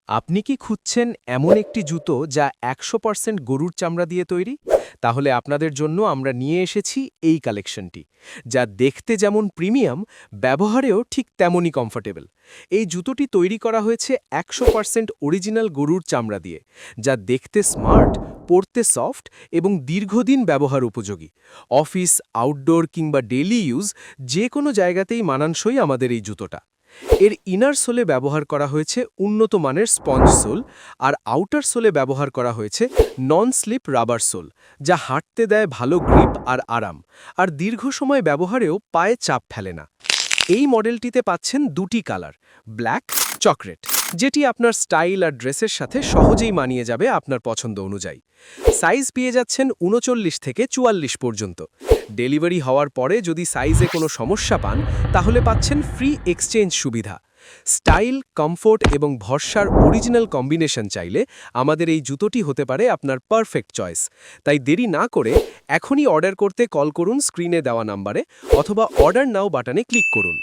আপনি কি খুঁজছেন এমন একটি জুতো যা ১০০% গরুর চামড়া দিয়ে তৈরি? তাহলে আপনাদের জন্য আমরা নিয়ে এসেছি এই কালেকশনটি, যা দেখতে যেমন প্রিমিয়াম, ব্যবহারেও ঠিক তেমনই কমফোর্টেবল। এই জুতোটি তৈরি করা হয়েছে ১০০% অরিজিনাল গরুর চামড়া দিয়ে, যা দেখতে স্মার্ট, পরতে সফট এবং দীর্ঘদিন ব্যবহার উপযোগী। অফিস, আউটডোর কিংবা ডেইলি ইউজ যে কোনো জায়গাতেই মানানসই আমাদের এই জুতোটা। এর ইনার সোলে ব্যবহার করা হয়েছে উন্নত মানের স্পঞ্জ সোল, আর আউটার সোলে ব্যবহার করা হয়েছে নন স্লিপ রাবার সোল, যা হাঁটতে দেয় ভালো গ্রিপ আর আরাম, আর দীর্ঘ সময় ব্যবহারেও পায়ে চাপ ফেলে না। এই মডেলটিতে পাচ্ছেন দুটি কালার, ব্ল্যাক, চকলেট, যেটি আপনার স্টাইল আর ড্রেসের সাথে সহজেই মানিয়ে যাবে আপনার পছন্দ অনুযায়ী। সাইজ পেয়ে যাচ্ছেন ৩৯ থেকে ৪৪ পর্যন্ত। ডেলিভারি হওয়ার পরে যদি সাইজে কোনো সমস্যা পান, তাহলে পাচ্ছেন ফ্রি এক্সচেঞ্জ সুবিধা। স্টাইল, কমফোর্ট এবং ভরসার অরিজিনাল কম্বিনেশন চাইলে আমাদের এই জুতোটি হতে পারে আপনার পারফেক্ট চয়েস। তাই দেরি না করে এখনই অর্ডার করতে কল করুন স্ক্রিনে দেওয়া নাম্বারে, অথবা অর্ডার নাও বাটনে ক্লিক করুন।